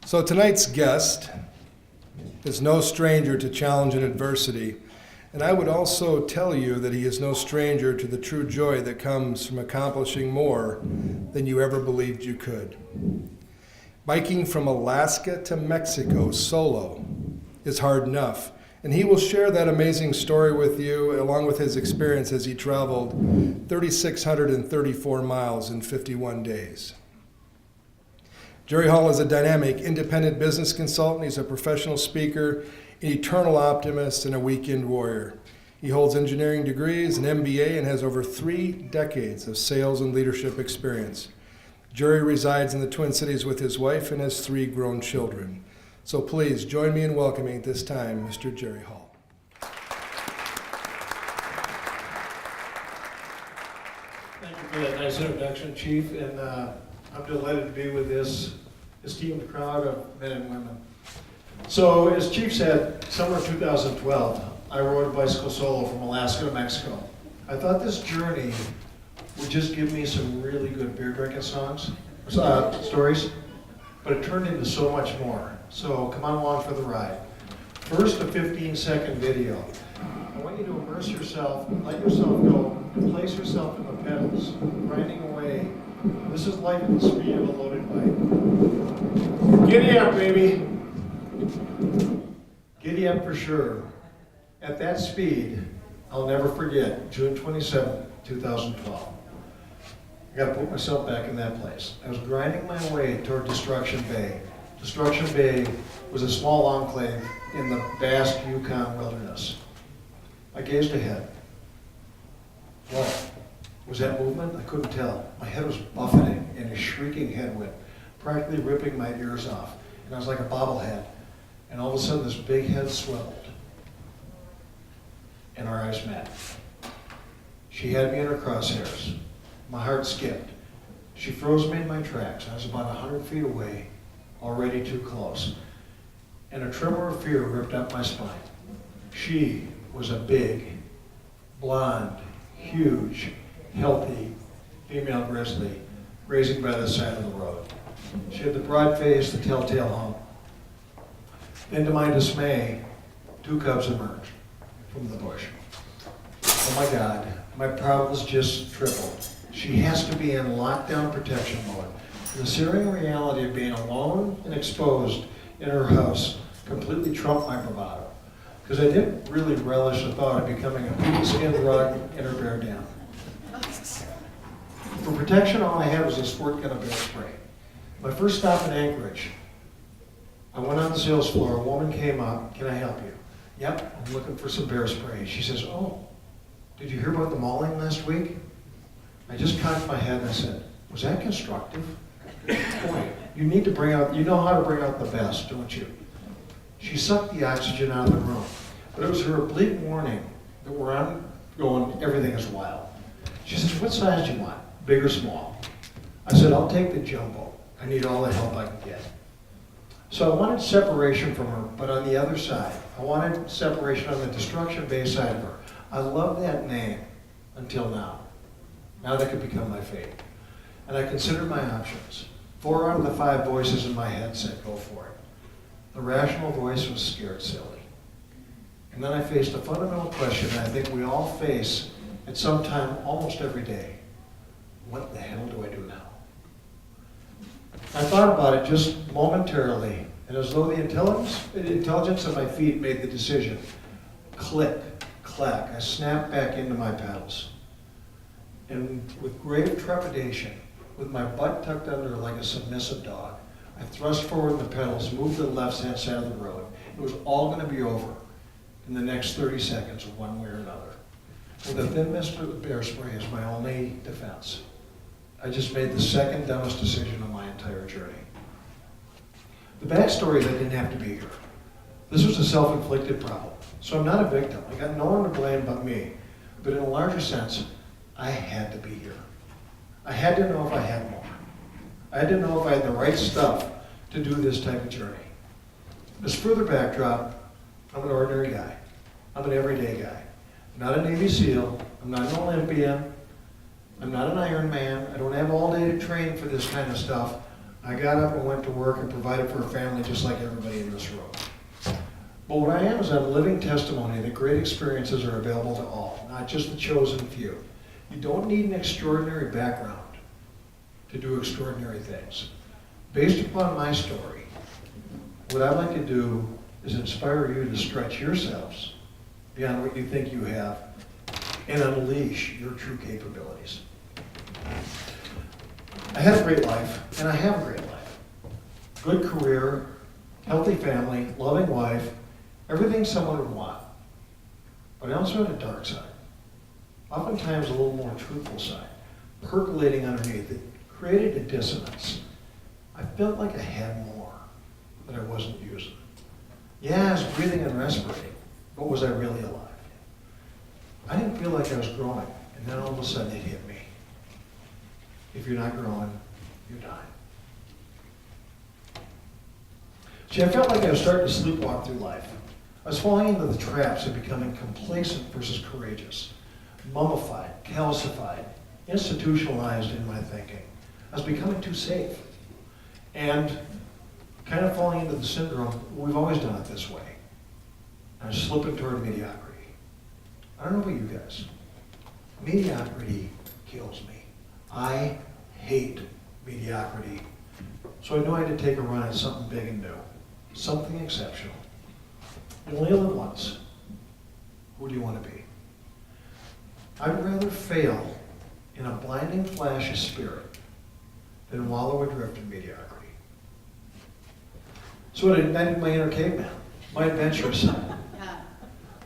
So tonight's guest is no stranger to challenge and adversity, and I would also tell you that he is no stranger to the true joy that comes from accomplishing more than you ever believed you could. Biking from Alaska to Mexico solo is hard enough, and he will share that amazing story with you along with his experience as he traveled 3,634 miles in 51 days. Jerry Holl is a dynamic, independent business consultant. He's a professional speaker, an eternal optimist, and a weekend warrior. He holds engineering degrees, an MBA, and has over 3 decades of sales and leadership experience. Jerry resides in the Twin Cities with his wife and has 3 grown children. So please join me in welcoming at this time Mr. Jerry Holl. Thank you for that nice introduction, Chief, and I'm delighted to be with this esteemed crowd of men and women. So, as Chief said, summer of 2012, I rode a bicycle solo from Alaska to Mexico. I thought this journey would just give me some really good beer drinking stories, but it turned into so much more. So come on along for the ride. First, a 15-second video. I want you to immerse yourself, let yourself go, and place yourself in the pedals, grinding away. This is life at the speed of a loaded bike. Giddy up, baby. Giddy up for sure. At that speed, I'll never forget, June 27, 2012. I got to put myself back in that place. I was grinding my way toward Destruction Bay. Destruction Bay was a small enclave in the vast Yukon wilderness. I gazed ahead. What? Was that movement? I couldn't tell. My head was buffeting in a shrieking headwind, practically ripping my ears off. And I was like a bobblehead. And all of a sudden, this big head swiveled. And our eyes met. She had me in her crosshairs. My heart skipped. She froze me in my tracks. I was about 100 feet away, already too close. And a tremor of fear ripped up my spine. She was a big, blonde, huge, healthy female grizzly grazing by the side of the road. She had the broad face, the telltale hump. Then to my dismay, 2 cubs emerged from the bush. Oh my God, my problems just tripled. She has to be in lockdown protection mode. The searing reality of being alone and exposed in her house completely trumped my bravado, because I didn't really relish the thought of becoming a peaky-skinned rug in her bear den. For protection, all I had was a squirt gun of bear spray. My first stop in Anchorage, I went on the sales floor. A woman came up. Can I help you? Yep, I'm looking for some bear spray. She says, oh, did you hear about the mauling last week? I just cocked my head and I said, was that constructive? Boy, you need to bring out, you know how to bring out the best, don't you? She sucked the oxygen out of the room, but it was her oblique warning that we're on going, everything is wild. She says, what size do you want? Big or small? I said, I'll take the jumbo. I need all the help I can get. So I wanted separation from her, but on the other side. I wanted separation on the Destruction Bay side of her. I love that name until now. Now that could become my fate. And I considered my options. 4 out of the 5 voices in my head said, go for it. The rational voice was scared silly. And then I faced a fundamental question that I think we all face at some time almost every day. What the hell do I do now? I thought about it just momentarily, and as though the intelligence of my feet made the decision. Click, clack, I snapped back into my pedals. And with grave trepidation, with my butt tucked under like a submissive dog, I thrust forward the pedals, moved to the left-hand side of the road. It was all going to be over in the next 30 seconds, one way or another. With a thin mist of bear spray as my only defense, I just made the second dumbest decision of my entire journey. The backstory is I didn't have to be here. This was a self-inflicted problem, so I'm not a victim. I got no one to blame but me. But in a larger sense, I had to be here. I had to know if I had more. I had to know if I had the right stuff to do this type of journey. As further backdrop, I'm an ordinary guy. I'm an everyday guy. I'm not a Navy SEAL. I'm not an Olympian. I'm not an Iron Man. I don't have all day to train for this kind of stuff. I got up and went to work and provided for a family just like everybody in this room. But what I am is I'm a living testimony that great experiences are available to all, not just the chosen few. You don't need an extraordinary background to do extraordinary things. Based upon my story, what I'd like to do is inspire you to stretch yourselves beyond what you think you have and unleash your true capabilities. I had a great life, and I have a great life. Good career, healthy family, loving wife, everything someone would want. But I also had a dark side. Oftentimes a little more truthful side, percolating underneath. It created a dissonance. I felt like I had more that I wasn't using. Yeah, I was breathing and respirating, but was I really alive? I didn't feel like I was growing, and then all of a sudden it hit me. If you're not growing, you're dying. See, I felt like I was starting to sleepwalk through life. I was falling into the traps of becoming complacent versus courageous, mummified, calcified, institutionalized in my thinking. I was becoming too safe. And kind of falling into the syndrome, we've always done it this way. I was slipping toward mediocrity. I don't know about you guys. Mediocrity kills me. I hate mediocrity. So I knew I had to take a run at something big and new, something exceptional. You only live once. Who do you want to be? I'd rather fail in a blinding flash of spirit than wallow adrift in mediocrity. So it ignited my inner caveman, my adventurous side.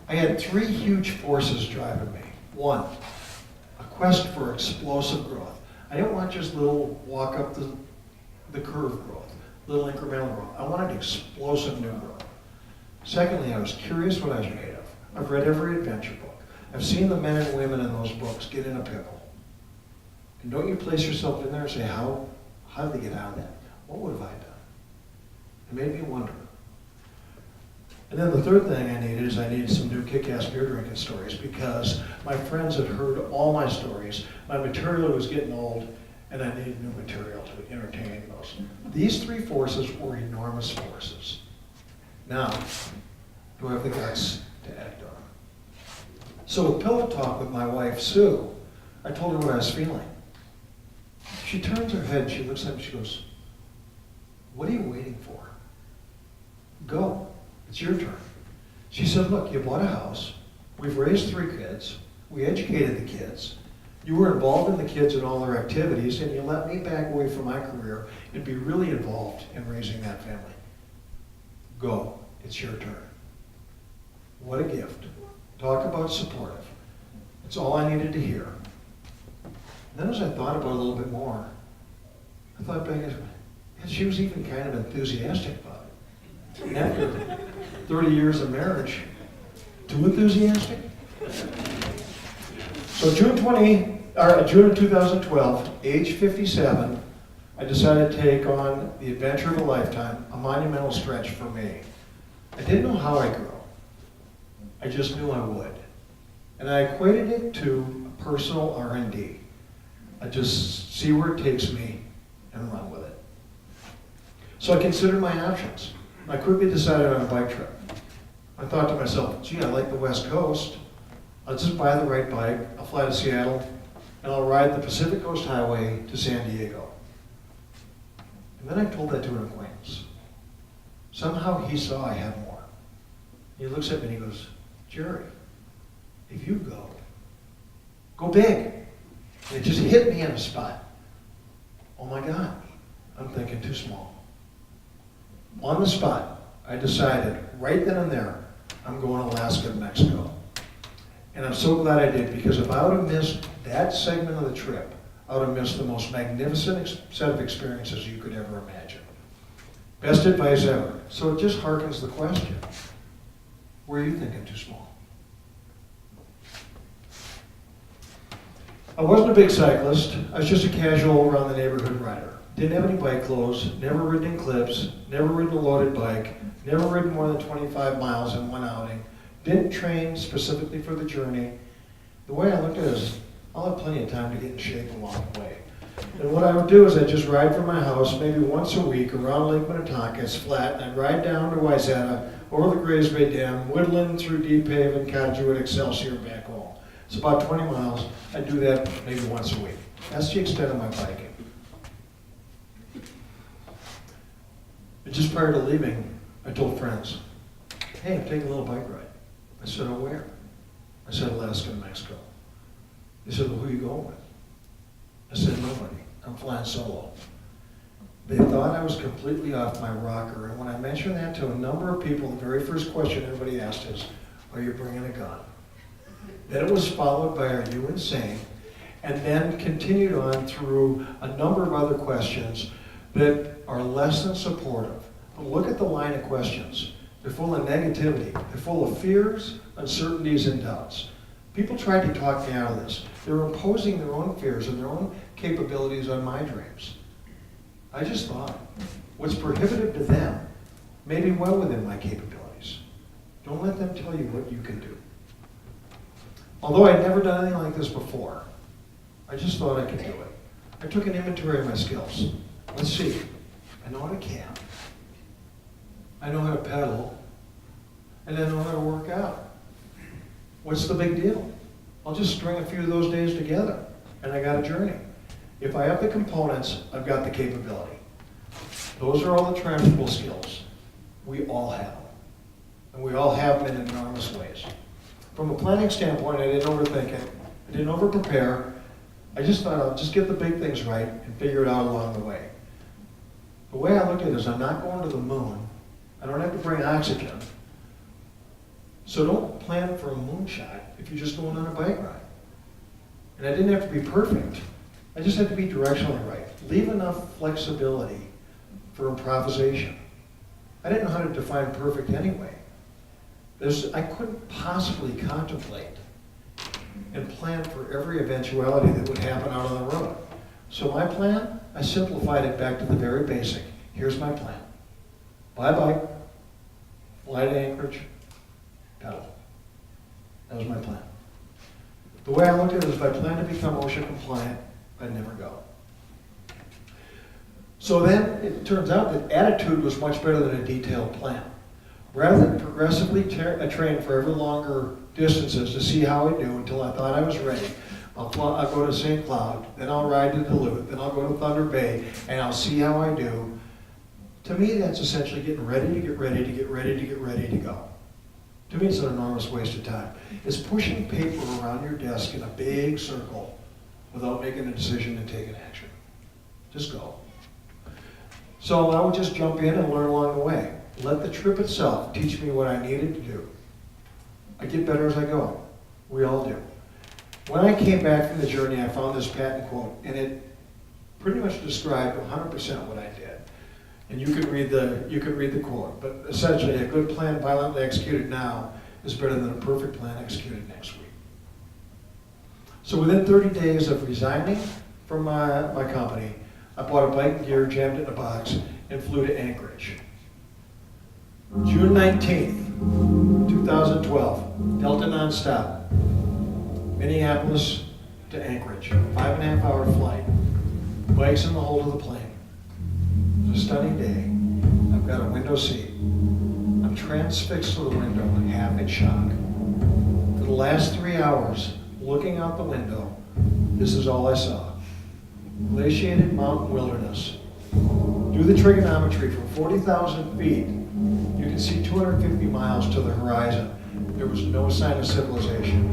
I had three huge forces driving me. One, a quest for explosive growth. I didn't want just little walk up the curve growth, little incremental growth. I wanted explosive new growth. Secondly, I was curious what I was made of. I've read every adventure book. I've seen the men and women in those books get in a pickle. And don't you place yourself in there and say, how did they get out of that? What would have I done? It made me wonder. And then the third thing I needed is I needed some new kick-ass beer drinking stories because my friends had heard all my stories. My material was getting old, and I needed new material to entertain those. These three forces were enormous forces. Now, do I have the guts to act on them? So with pillow talk with my wife, Sue, I told her what I was feeling. She turns her head, she looks at me, she goes, "What are you waiting for? Go. It's your turn." She said, "Look, you bought a house. We've raised 3 kids. We educated the kids. You were involved in the kids and all their activities, and you let me back away from my career and be really involved in raising that family. Go. It's your turn." What a gift. Talk about supportive. It's all I needed to hear. Then as I thought about it a little bit more, I thought back, and she was even kind of enthusiastic about it. And after 30 years of marriage, too enthusiastic? So June of 2012, age 57, I decided to take on the adventure of a lifetime, a monumental stretch for me. I didn't know how I'd grow. I just knew I would. And I equated it to a personal R&D. I just see where it takes me and run with it. So I considered my options. I quickly decided on a bike trip. I thought to myself, gee, I like the West Coast. I'll just buy the right bike, I'll fly to Seattle, and I'll ride the Pacific Coast Highway to San Diego. And then I told that to an acquaintance. Somehow he saw I had more. He looks at me and he goes, "Jerry, if you go big." And it just hit me in a spot. Oh my God, I'm thinking too small. On the spot, I decided right then and there, I'm going to Alaska and Mexico. And I'm so glad I did, because if I would have missed that segment of the trip, I would have missed the most magnificent set of experiences you could ever imagine. Best advice ever. So it just harkens the question, were you thinking too small? I wasn't a big cyclist. I was just a casual around the neighborhood rider. Didn't have any bike clothes, never ridden in clips, never ridden a loaded bike, never ridden more than 25 miles in one outing, didn't train specifically for the journey. The way I looked at it is, I'll have plenty of time to get in shape along the way. And what I would do is I'd just ride from my house maybe once a week around Lake Minnetonka, it's flat, and I'd ride down to Wayzata, over the Grays Bay Dam, Woodland through Deep Haven, Conduit, Excelsior, back home. It's about 20 miles. I do that maybe once a week. That's the extent of my biking. And just prior to leaving, I told friends, hey, I'm taking a little bike ride. I said, oh, where? I said, Alaska and Mexico. They said, well, who are you going with? I said, nobody. I'm flying solo. They thought I was completely off my rocker, and when I mentioned that to a number of people, the very first question everybody asked is, are you bringing a gun? Then it was followed by, are you insane? And then continued on through a number of other questions that are less than supportive. But look at the line of questions. They're full of negativity. They're full of fears, uncertainties, and doubts. People tried to talk me out of this. They were imposing their own fears and their own capabilities on my dreams. I just thought, what's prohibitive to them may be well within my capabilities. Don't let them tell you what you can do. Although I'd never done anything like this before, I just thought I could do it. I took an inventory of my skills. Let's see. I know how to camp. I know how to pedal. And I know how to work out. What's the big deal? I'll just string a few of those days together, and I got a journey. If I have the components, I've got the capability. Those are all the transferable skills. We all have them. And we all have them in enormous ways. From a planning standpoint, I didn't overthink it. I didn't over-prepare. I just thought I'll just get the big things right and figure it out along the way. The way I looked at it is I'm not going to the moon. I don't have to bring oxygen. So don't plan for a moonshot if you're just going on a bike ride. And I didn't have to be perfect. I just had to be directionally right. Leave enough flexibility for improvisation. I didn't know how to define perfect anyway. I couldn't possibly contemplate and plan for every eventuality that would happen out on the road. So my plan, I simplified it back to the very basic. Here's my plan. Buy a bike, fly to Anchorage, pedal. That was my plan. The way I looked at it is if I planned to become OSHA compliant, I'd never go. So then it turns out that attitude was much better than a detailed plan. Rather than progressively train for ever longer distances to see how I do until I thought I was ready, I'll go to St. Cloud, then I'll ride to Duluth, then I'll go to Thunder Bay, and I'll see how I do. To me, that's essentially getting ready to get ready to get ready to get ready to go. To me, it's an enormous waste of time. It's pushing paper around your desk in a big circle without making a decision and taking action. Just go. So I would just jump in and learn along the way. Let the trip itself teach me what I needed to do. I get better as I go. We all do. When I came back from the journey, I found this patent quote, and it pretty much described 100% what I did. And you could read the quote, but essentially, a good plan violently executed now is better than a perfect plan executed next week. So within 30 days of resigning from my company, I bought a bike and gear, jammed it in a box, and flew to Anchorage. June 19th, 2012, Delta nonstop, Minneapolis to Anchorage, 5.5 hour flight, bikes in the hold of the plane. It was a stunning day. I've got a window seat. I'm transfixed to the window, half in shock. For the last 3 hours, looking out the window, this is all I saw. Glaciated mountain wilderness. Do the trigonometry from 40,000 feet. You can see 250 miles to the horizon. There was no sign of civilization.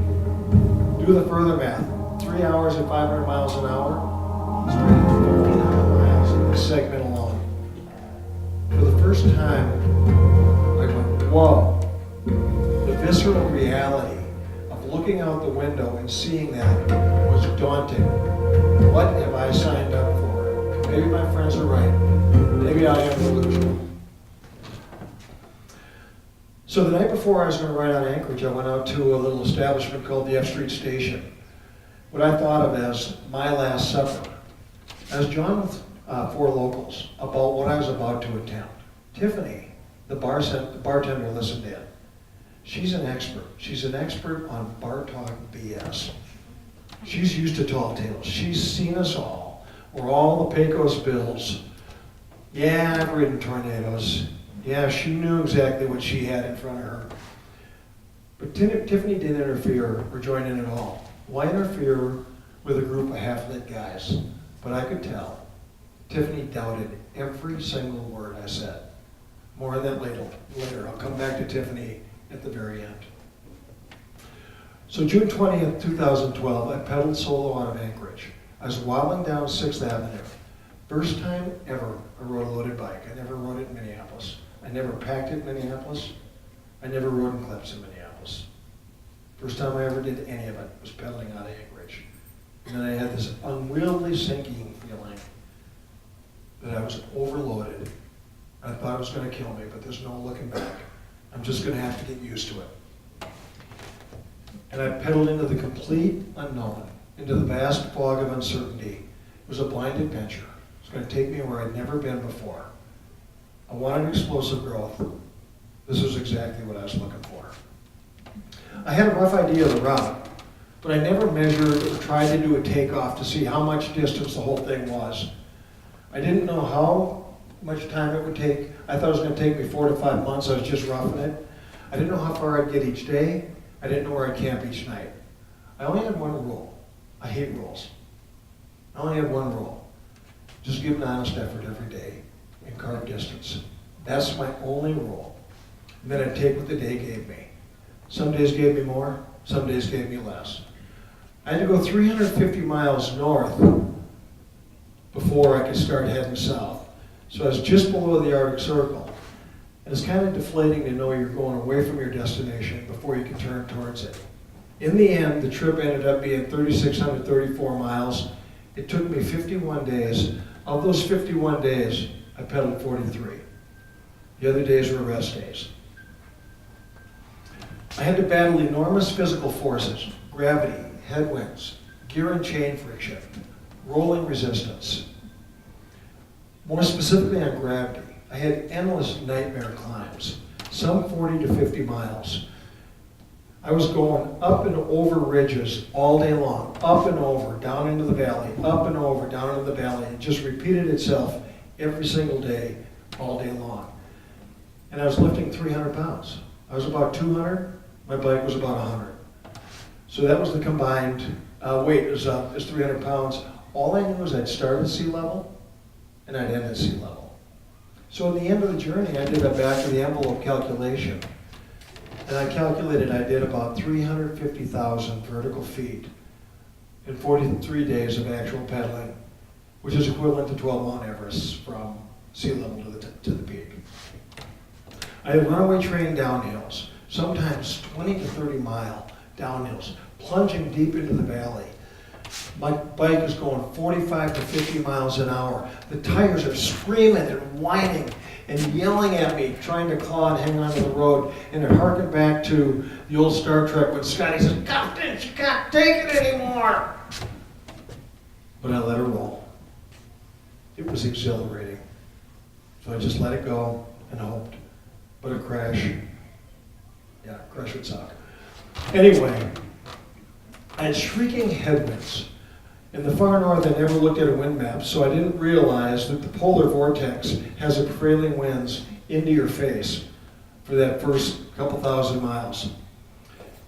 Do the further math. 3 hours at 500 miles an hour. It's 1,500 miles in this segment alone. For the first time, I went, whoa. The visceral reality of looking out the window and seeing that was daunting. What have I signed up for? Maybe my friends are right. Maybe I am delusional. So the night before I was going to ride out of Anchorage, I went out to a little establishment called the F Street Station, what I thought of as my last supper. I was joined with 4 locals about what I was about to attempt. Tiffany, the bartender, listened in. She's an expert. She's an expert on bar talk BS. She's used to tall tales. She's seen us all were all the Pecos Bills. Yeah, I've ridden tornadoes. Yeah, she knew exactly what she had in front of her. But Tiffany didn't interfere or join in at all. Why interfere with a group of half-lit guys? But I could tell. Tiffany doubted every single word I said. More on that later. I'll come back to Tiffany at the very end. So June 20th, 2012, I pedaled solo out of Anchorage. I was waddling down 6th Avenue. First time ever I rode a loaded bike. I never rode it in Minneapolis. I never packed it in Minneapolis. I never rode in clips in Minneapolis. First time I ever did any of it was pedaling out of Anchorage. And then I had this unwieldy sinking feeling that I was overloaded. I thought it was going to kill me, but there's no looking back. I'm just going to have to get used to it. And I pedaled into the complete unknown, into the vast fog of uncertainty. It was a blind adventure. It was going to take me where I'd never been before. I wanted explosive growth. This was exactly what I was looking for. I had a rough idea of the route, but I never measured or tried to do a takeoff to see how much distance the whole thing was. I didn't know how much time it would take. I thought it was going to take me 4 to 5 months. I was just roughing it. I didn't know how far I'd get each day. I didn't know where I'd camp each night. I only had one rule. I hate rules. I only had one rule. Just give an honest effort every day and carve distance. That's my only rule. And then I'd take what the day gave me. Some days gave me more, some days gave me less. I had to go 350 miles north before I could start heading south. So I was just below the Arctic Circle. And it's kind of deflating to know you're going away from your destination before you can turn towards it. In the end, the trip ended up being 3,634 miles. It took me 51 days. Of those 51 days, I pedaled 43. The other days were rest days. I had to battle enormous physical forces, gravity, headwinds, gear and chain friction, rolling resistance. More specifically on gravity, I had endless nightmare climbs, some 40 to 50 miles. I was going up and over ridges all day long, up and over, down into the valley, up and over, down into the valley. It just repeated itself every single day, all day long. And I was lifting 300 pounds. I was about 200, my bike was about 100. So that was the combined weight, is 300 pounds. All I knew was I'd start at sea level, and I'd end at sea level. So at the end of the journey, I did a back of the envelope calculation. And I calculated I did about 350,000 vertical feet in 43 days of actual pedaling, which is equivalent to 12 Mount Everests from sea level to the peak. I had runaway train downhills, sometimes 20 to 30 mile downhills, plunging deep into the valley. My bike is going 45 to 50 miles an hour. The tires are screaming and whining and yelling at me, trying to claw and hang onto the road. And it harkened back to the old Star Trek when Scotty says, "Captain, you can't take it anymore." But I let her roll. It was exhilarating. So I just let it go and hoped. But a crash, a crash would suck. Anyway, I had shrieking headwinds. In the far north, I never looked at a wind map, so I didn't realize that the polar vortex has a prevailing winds into your face for that first couple thousand miles.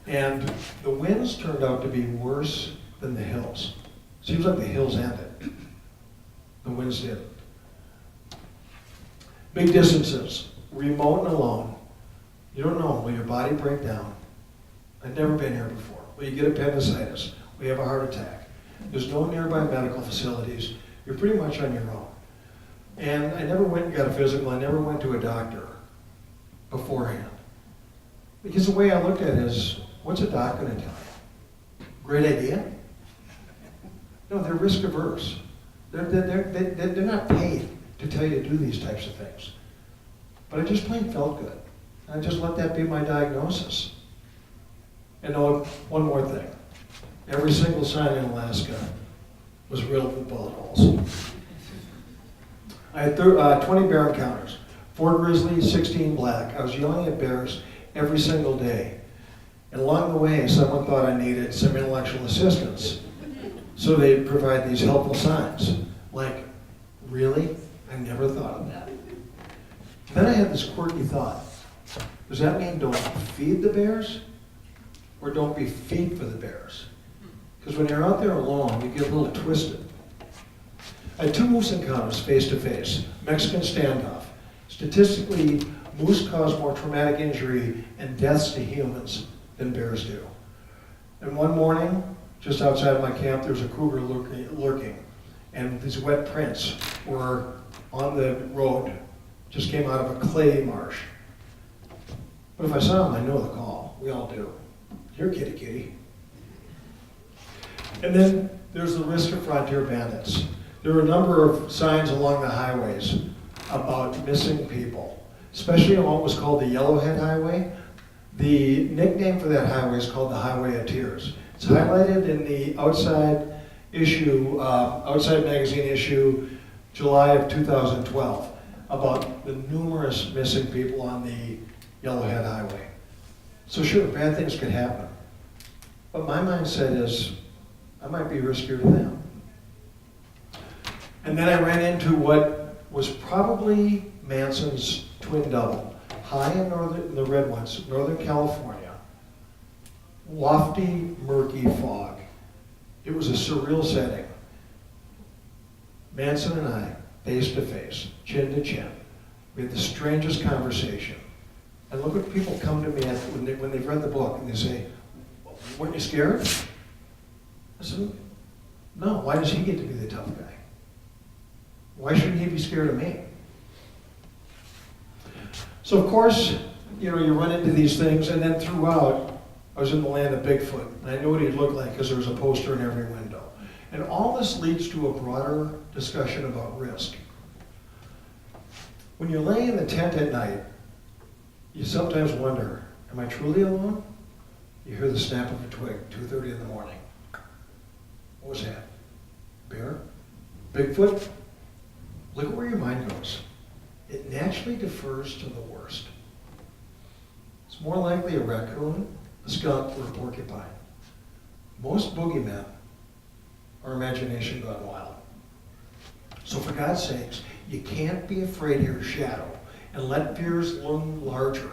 And the winds turned out to be worse than the hills. Seems like the hills ended. The winds didn't. Big distances, remote and alone. You don't know, will your body break down? I've never been here before. Will you get appendicitis? Will you have a heart attack? There's no nearby medical facilities. You're pretty much on your own. And I never went and got a physical. I never went to a doctor beforehand. Because the way I looked at it is, what's a doc going to tell you? Great idea? No, they're risk averse. They're not paid to tell you to do these types of things. But I just plain felt good. I just let that be my diagnosis. And one more thing. Every single sign in Alaska was riddled with bullet holes. I had 20 bear encounters, 4 grizzly, 16 black. I was yelling at bears every single day. And along the way, someone thought I needed some intellectual assistance. So they'd provide these helpful signs. Like, really? I never thought of that. Then I had this quirky thought. Does that mean don't feed the bears? Or don't be feed for the bears? Because when you're out there alone, you get a little twisted. I had 2 moose encounters face to face, Mexican standoff. Statistically, moose cause more traumatic injury and deaths to humans than bears do. And one morning, just outside of my camp, there was a cougar lurking. And these wet prints were on the road, just came out of a clay marsh. But if I saw him, I know the call. We all do. Here, kitty, kitty. And then there's the risk of frontier bandits. There are a number of signs along the highways about missing people, especially on what was called the Yellowhead Highway. The nickname for that highway is called the Highway of Tears. It's highlighted in the Outside issue, Outside magazine issue, July of 2012, about the numerous missing people on the Yellowhead Highway. So sure, bad things could happen. But my mindset is, I might be riskier to them. And then I ran into what was probably Manson's twin double. High in the Redwoods, Northern California. Lofty, murky fog. It was a surreal setting. Manson and I, face to face, chin to chin. We had the strangest conversation. And look what people come to me when they've read the book and they say, weren't you scared? I said, no, why does he get to be the tough guy? Why shouldn't he be scared of me? So of course, you run into these things, and then throughout, I was in the land of Bigfoot, and I knew what he'd look like because there was a poster in every window. And all this leads to a broader discussion about risk. When you're laying in the tent at night, you sometimes wonder, am I truly alone? You hear the snap of a twig, 2:30 in the morning. What was that? Bear? Bigfoot? Look at where your mind goes. It naturally defers to the worst. It's more likely a raccoon, a skunk, or a porcupine. Most boogeymen are imagination gone wild. So for God's sakes, you can't be afraid of your shadow and let fears loom larger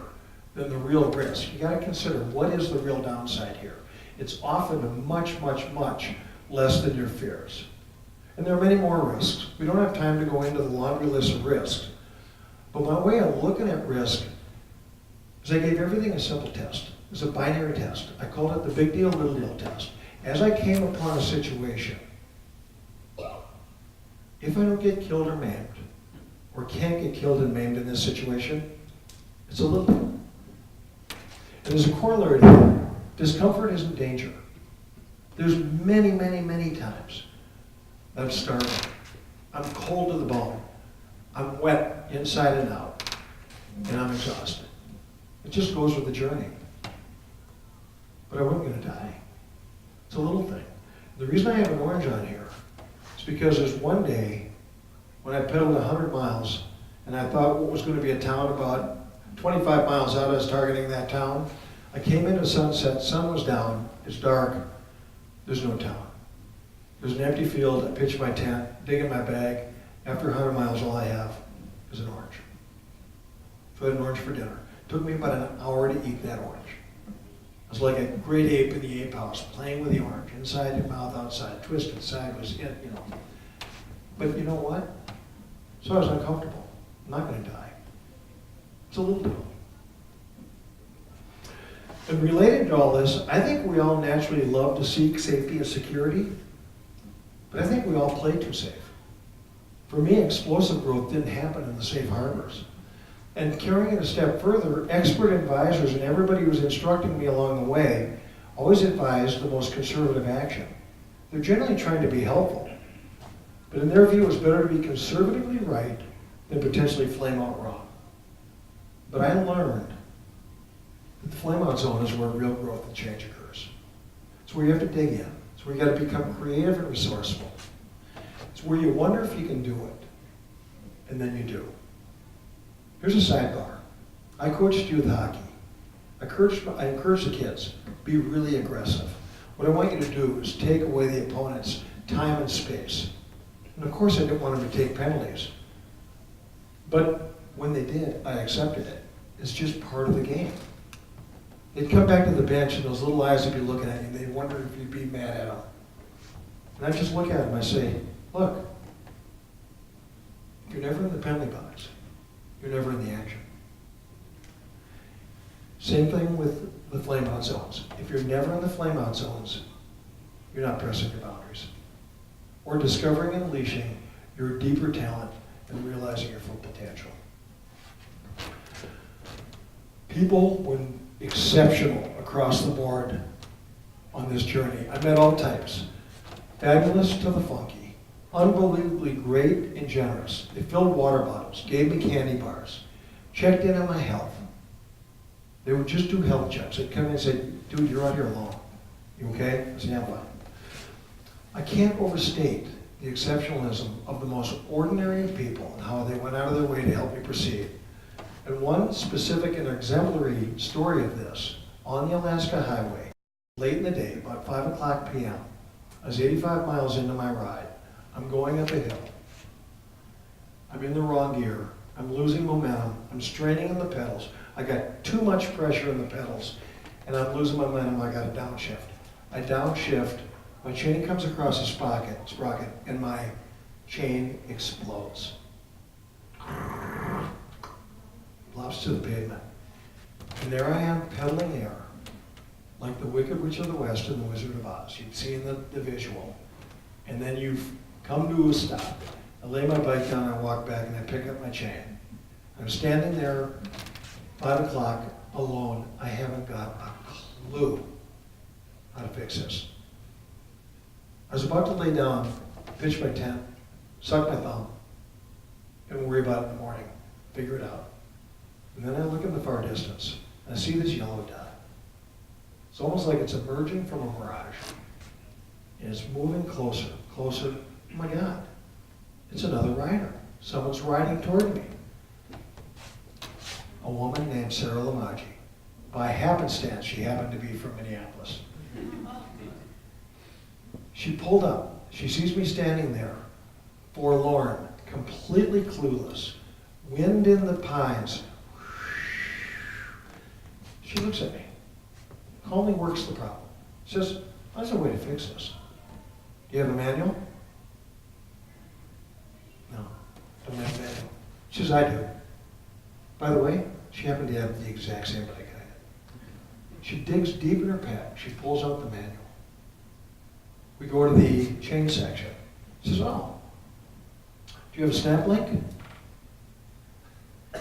than the real risk. You gotta consider, what is the real downside here? It's often much, much, much less than your fears. And there are many more risks. We don't have time to go into the laundry list of risks. But my way of looking at risk is I gave everything a simple test. It's a binary test. I called it the big deal, little deal test. As I came upon a situation, if I don't get killed or maimed, or can't get killed and maimed in this situation, it's a little deal. And there's a corollary to that. Discomfort isn't danger. There's many, many, many times I'm starving. I'm cold to the bone. I'm wet inside and out. And I'm exhausted. It just goes with the journey. But I wasn't going to die. It's a little thing. The reason I have an orange on here is because there's one day when I pedaled 100 miles and I thought what was going to be a town about 25 miles out, I was targeting that town. I came into sunset, sun was down, it's dark, there's no town. There's an empty field, I pitched my tent, dig in my bag. After 100 miles, all I have is an orange. So I had an orange for dinner. It took me about an hour to eat that orange. I was like a great ape in the ape house, playing with the orange, inside your mouth, outside, twisted sideways, But you know what? So I was uncomfortable. I'm not going to die. It's a little deal. And related to all this, I think we all naturally love to seek safety and security, but I think we all play too safe. For me, explosive growth didn't happen in the safe harbors. And carrying it a step further, expert advisors and everybody who was instructing me along the way always advised the most conservative action. They're generally trying to be helpful, but in their view, it's better to be conservatively right than potentially flame out wrong. But I learned that the flame out zone is where real growth and change occurs. It's where you have to dig in. It's where you got to become creative and resourceful. It's where you wonder if you can do it, and then you do. Here's a sidebar. I coached youth hockey. I encourage the kids, be really aggressive. What I want you to do is take away the opponent's time and space. And of course, I didn't want them to take penalties. But when they did, I accepted it. It's just part of the game. They'd come back to the bench and those little eyes would be looking at you. They'd wonder if you'd be mad at them. And I just look at them, I say, look, you're never in the penalty box. You're never in the action. Same thing with the flame-out zones. If you're never in the flame-out zones, you're not pressing your boundaries. Or discovering and unleashing your deeper talent and realizing your full potential. People were exceptional across the board on this journey. I met all types. Fabulous to the funky. Unbelievably great and generous. They filled water bottles, gave me candy bars, checked in on my health. They would just do health checks. They'd come in and say, dude, you're out here alone. You okay? I said, yeah, I'm fine. I can't overstate the exceptionalism of the most ordinary of people and how they went out of their way to help me proceed. And one specific and exemplary story of this, on the Alaska Highway, late in the day, about 5 o'clock p.m., I was 85 miles into my ride. I'm going up a hill. I'm in the wrong gear. I'm losing momentum. I'm straining in the pedals. I got too much pressure in the pedals, and I'm losing my momentum. I got to downshift. I downshift. My chain comes across a sprocket, and my chain explodes. Flops to the pavement. And there I am, pedaling air, like the Wicked Witch of the West and the Wizard of Oz. You've seen the visual. And then you've come to a stop. I lay my bike down, I walk back, and I pick up my chain. I'm standing there, 5 o'clock, alone. I haven't got a clue how to fix this. I was about to lay down, pitch my tent, suck my thumb, and worry about it in the morning, figure it out. And then I look in the far distance, and I see this yellow dot. It's almost like it's emerging from a mirage. And it's moving closer, closer. Oh my God, it's another rider. Someone's riding toward me. A woman named Sarah Lamaji. By happenstance, she happened to be from Minneapolis. She pulled up. She sees me standing there, forlorn, completely clueless, wind in the pines. She looks at me, calmly works the problem. Says, there's a way to fix this. Do you have a manual? No, don't have a manual. She says, I do. By the way, she happened to have the exact same bike I had. She digs deep in her pack. She pulls out the manual. We go to the chain section. She says, oh, do you have a snap link? I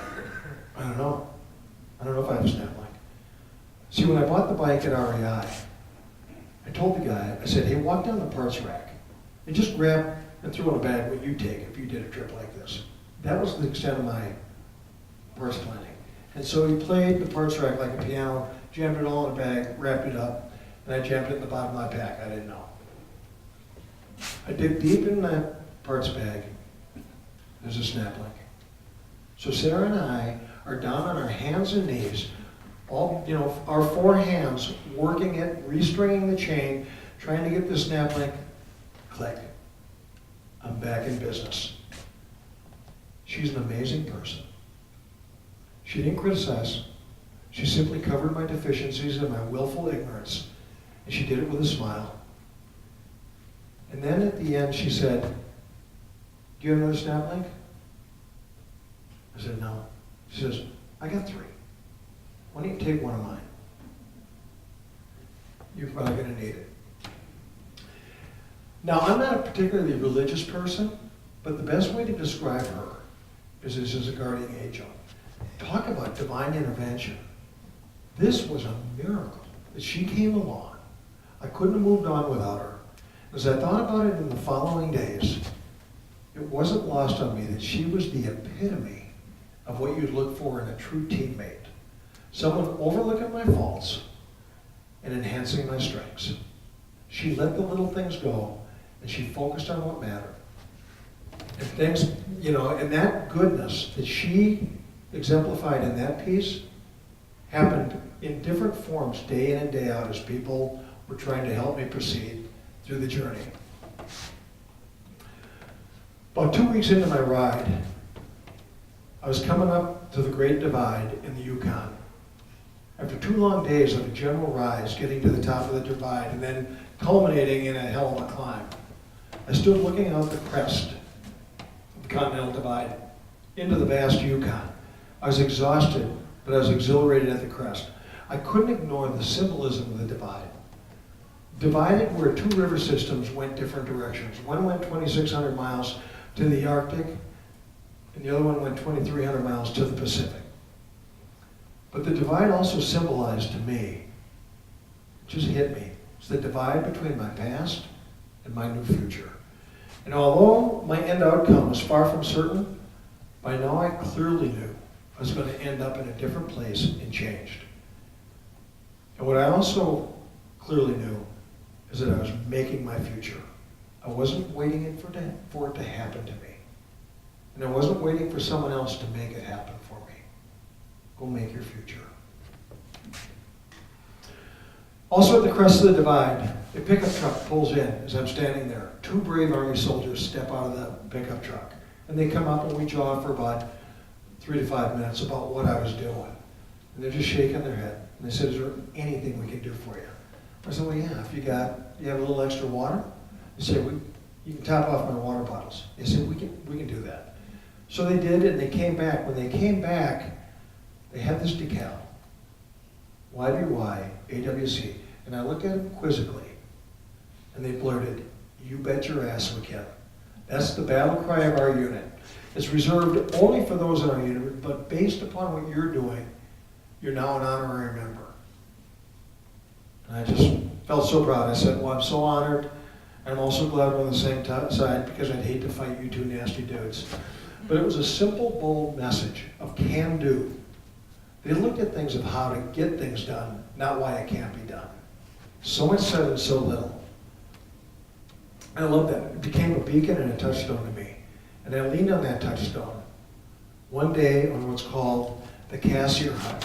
don't know. I don't know if I have a snap link. See, when I bought the bike at REI, I told the guy, I said, hey, walk down the parts rack and just grab and throw in a bag what you take if you did a trip like this. That was the extent of my parts planning. And so he played the parts rack like a piano, jammed it all in a bag, wrapped it up, and I jammed it in the bottom of my pack. I didn't know. I dig deep in that parts bag. There's a snap link. So Sarah and I are down on our hands and knees, all, our 4 hands working it, restringing the chain, trying to get the snap link. Click. I'm back in business. She's an amazing person. She didn't criticize. She simply covered my deficiencies and my willful ignorance. And she did it with a smile. And then at the end she said, do you have another snap link? I said, no. She says, I got 3. Why don't you take one of mine? You're probably going to need it. Now, I'm not a particularly religious person, but the best way to describe her is as a guardian angel. Talk about divine intervention. This was a miracle that she came along. I couldn't have moved on without her. As I thought about it in the following days, it wasn't lost on me that she was the epitome of what you'd look for in a true teammate. Someone overlooking my faults and enhancing my strengths. She let the little things go and she focused on what mattered. And things, and that goodness that she exemplified in that piece happened in different forms day in and day out as people were trying to help me proceed through the journey. About 2 weeks into my ride, I was coming up to the Great Divide in the Yukon. After 2 long days of a general rise, getting to the top of the divide and then culminating in a hell of a climb, I stood looking out the crest of the Continental Divide into the vast Yukon. I was exhausted, but I was exhilarated at the crest. I couldn't ignore the symbolism of the divide. Divided where 2 river systems went different directions. One went 2,600 miles to the Arctic, and the other one went 2,300 miles to the Pacific. But the divide also symbolized to me, it just hit me, it's the divide between my past and my new future. And although my end outcome was far from certain, by now I clearly knew I was going to end up in a different place and changed. And what I also clearly knew is that I was making my future. I wasn't waiting for it to happen to me. And I wasn't waiting for someone else to make it happen for me. Go make your future. Also at the crest of the divide, a pickup truck pulls in as I'm standing there. 2 brave Army soldiers step out of the pickup truck. And they come up and we jaw for about 3 to 5 minutes about what I was doing. And they're just shaking their head. And they said, is there anything we can do for you? I said, well, yeah, if you have a little extra water? They said, you can top off my water bottles. They said, we can do that. So they did, and they came back. When they came back, they had this decal, YBY, AWC. And I looked at them quizzically, and they blurted, you bet your ass we can. That's the battle cry of our unit. It's reserved only for those in our unit, but based upon what you're doing, you're now an honorary member. And I just felt so proud. I said, well, I'm so honored. I'm also glad we're on the same side because I'd hate to fight you 2 nasty dudes. But it was a simple, bold message of can do. They looked at things of how to get things done, not why it can't be done. So much said and so little. I love that. It became a beacon and a touchstone to me. And I leaned on that touchstone one day on what's called the Cassiar Highway.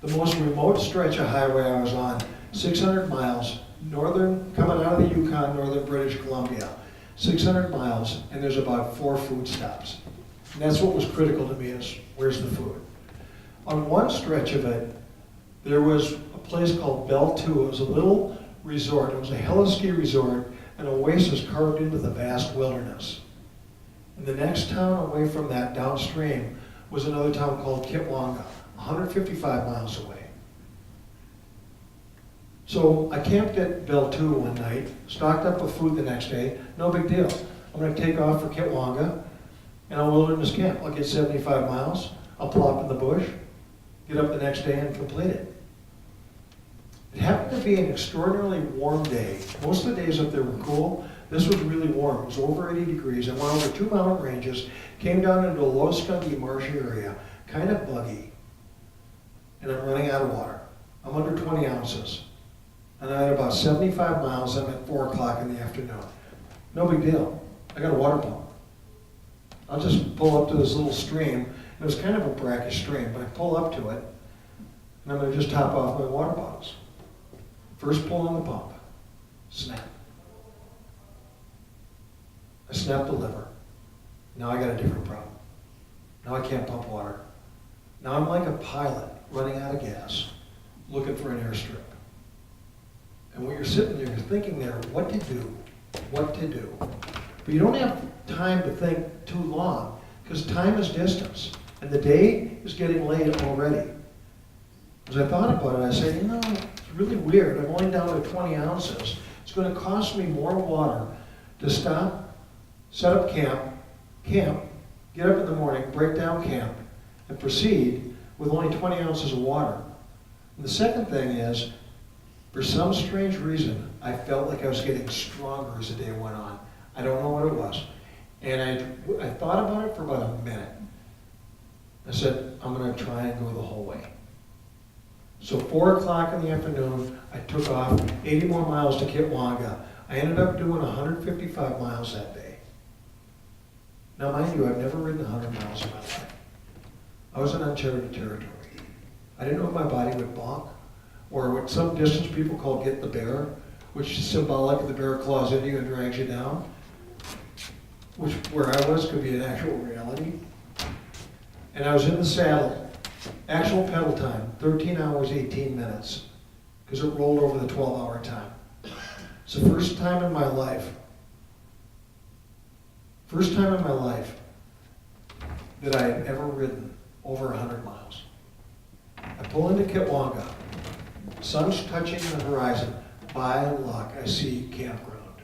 The most remote stretch of highway I was on, 600 miles, coming out of the Yukon, northern British Columbia. 600 miles, and there's about 4 food stops. And that's what was critical to me is, where's the food? On one stretch of it, there was a place called Belle 2. It was a little resort. It was a heli-ski resort, an oasis carved into the vast wilderness. And the next town away from that, downstream, was another town called Kitwanga, 155 miles away. So I camped at Belle 2 one night, stocked up with food the next day, no big deal. I'm going to take off for Kitwanga, and I'll wilderness camp. I'll get 75 miles, I'll plop in the bush, get up the next day and complete it. It happened to be an extraordinarily warm day. Most of the days up there were cool. This was really warm. It was over 80 degrees. I went over 2 mountain ranges, came down into a low skunky marshy area, kind of buggy, and I'm running out of water. I'm under 20 ounces. And I had about 75 miles. I'm at 4 o'clock in the afternoon. No big deal. I got a water pump. I'll just pull up to this little stream. It was kind of a brackish stream, but I pull up to it, and I'm going to just top off my water bottles. First pull on the pump. Snap. I snapped the lever. Now I got a different problem. Now I can't pump water. Now I'm like a pilot running out of gas, looking for an airstrip. And when you're sitting there, you're thinking there, what to do, what to do. But you don't have time to think too long, because time is distance, and the day is getting late already. As I thought about it, I said, it's really weird. I'm only down to 20 ounces. It's going to cost me more water to stop, set up camp, get up in the morning, break down camp, and proceed with only 20 ounces of water. And the second thing is, for some strange reason, I felt like I was getting stronger as the day went on. I don't know what it was. And I thought about it for about a minute. I said, I'm going to try and go the whole way. So 4 o'clock in the afternoon, I took off 80 more miles to Kitwanga. I ended up doing 155 miles that day. Now, mind you, I've never ridden 100 miles in my life. I was in uncharted territory. I didn't know if my body would balk, or what some distance people call get the bear, which is symbolic of the bear claws into you and drags you down. which where I was could be an actual reality. And I was in the saddle, actual pedal time, 13 hours, 18 minutes, because it rolled over the 12-hour time. It's the first time in my life that I had ever ridden over 100 miles. I pull into Kitwanga, sun's touching the horizon. By luck, I see campground.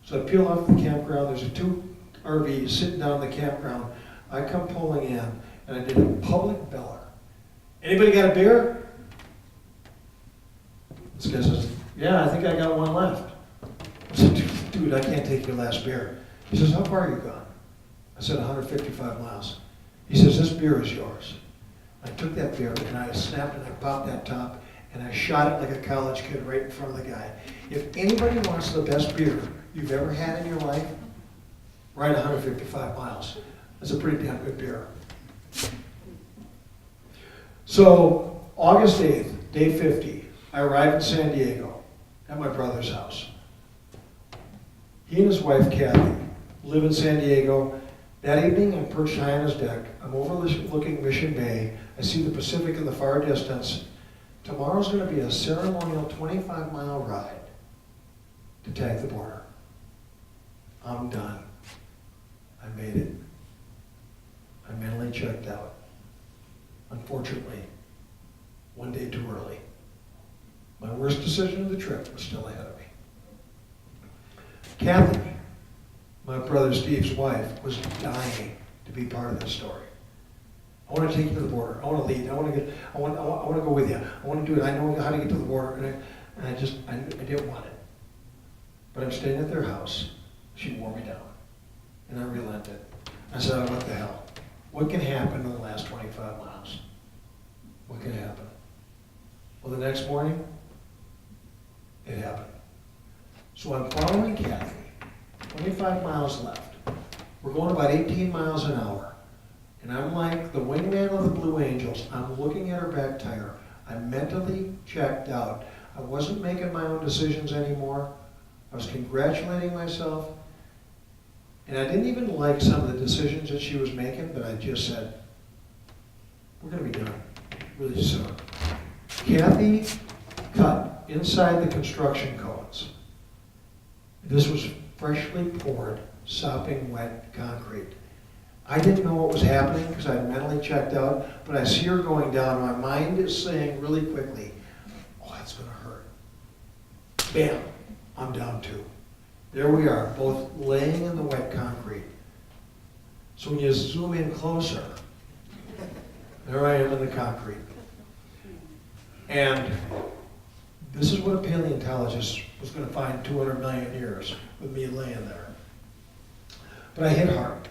So I peel off the campground, there's 2 RVs sitting down in the campground. I come pulling in, and I did a public beller. Anybody got a beer? This guy says, yeah, I think I got one left. I said, dude, I can't take your last beer. He says, how far are you gone? I said, 155 miles. He says, this beer is yours. I took that beer, and I snapped and I popped that top, and I shot it like a college kid right in front of the guy. If anybody wants the best beer you've ever had in your life, ride 155 miles. That's a pretty damn good beer. So, August 8th, day 50, I arrived in San Diego at my brother's house. He and his wife, Kathy, live in San Diego. That evening, I'm perched high on his deck. I'm overlooking Mission Bay. I see the Pacific in the far distance. Tomorrow's going to be a ceremonial 25-mile ride to tag the border. I'm done. I made it. I mentally checked out. Unfortunately, one day too early. My worst decision of the trip was still ahead of me. Kathy, my brother Steve's wife, was dying to be part of this story. I want to take you to the border. I want to lead. I want to go with you. I want to do it. I know how to get to the border, and I didn't want it. But I'm staying at their house. She wore me down, and I relented. I said, oh, what the hell? What can happen in the last 25 miles? What can happen? Well, the next morning, it happened. So I'm following Kathy. 25 miles left. We're going about 18 miles an hour. And I'm like the wingman of the Blue Angels. I'm looking at her back tire. I'm mentally checked out. I wasn't making my own decisions anymore. I was congratulating myself. And I didn't even like some of the decisions that she was making, but I just said, we're going to be done really soon. Kathy cut inside the construction cones. This was freshly poured, sopping wet concrete. I didn't know what was happening because I mentally checked out, but I see her going down. My mind is saying really quickly, oh, that's going to hurt. Bam, I'm down 2. There we are, both laying in the wet concrete. So when you zoom in closer, there I am in the concrete. And this is what a paleontologist was going to find 200 million years with me laying there. But I hit hard.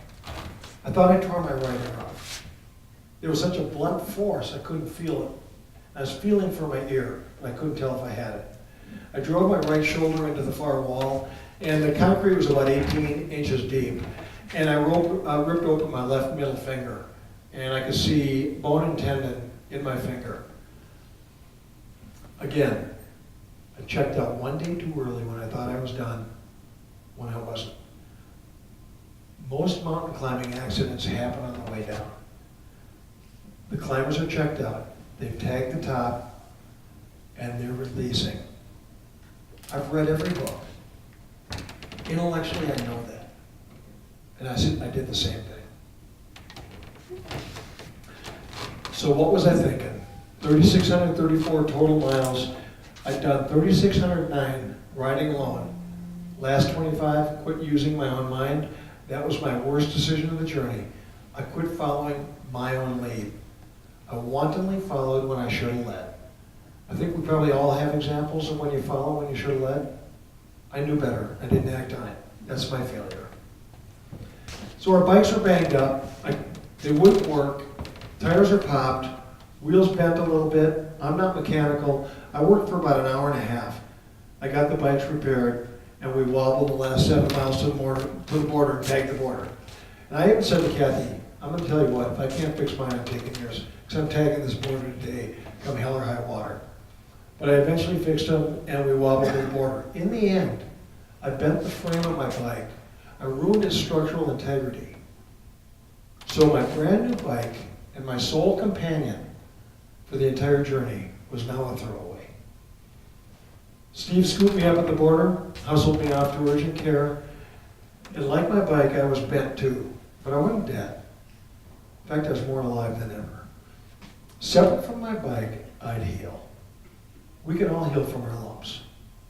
I thought I tore my right ear off. There was such a blunt force, I couldn't feel it. I was feeling for my ear, but I couldn't tell if I had it. I drove my right shoulder into the far wall, and the concrete was about 18 inches deep. And I ripped open my left middle finger, and I could see bone and tendon in my finger. Again, I checked out one day too early when I thought I was done, when I wasn't. Most mountain climbing accidents happen on the way down. The climbers are checked out, they've tagged the top, and they're releasing. I've read every book. Intellectually, I know that. And I did the same thing. So what was I thinking? 3,634 total miles. I've done 3,609 riding alone. Last 25, quit using my own mind. That was my worst decision of the journey. I quit following my own lead. I wantonly followed when I should have led. I think we probably all have examples of when you follow when you should have led. I knew better. I didn't act on it. That's my failure. So our bikes were banged up. They wouldn't work. Tires are popped. Wheels bent a little bit. I'm not mechanical. I worked for about an hour and a half. I got the bikes repaired, and we wobbled the last 7 miles to the border and tagged the border. And I even said to Kathy, I'm going to tell you what, if I can't fix mine, I'm taking yours, because I'm tagging this border today, come hell or high water. But I eventually fixed them, and we wobbled to the border. In the end, I bent the frame of my bike. I ruined its structural integrity. So my brand new bike and my sole companion for the entire journey was now a throwaway. Steve scooped me up at the border, hustled me off to urgent care, and like my bike, I was bent too, but I wasn't dead. In fact, I was more alive than ever. Separate from my bike, I'd heal. We can all heal from our lumps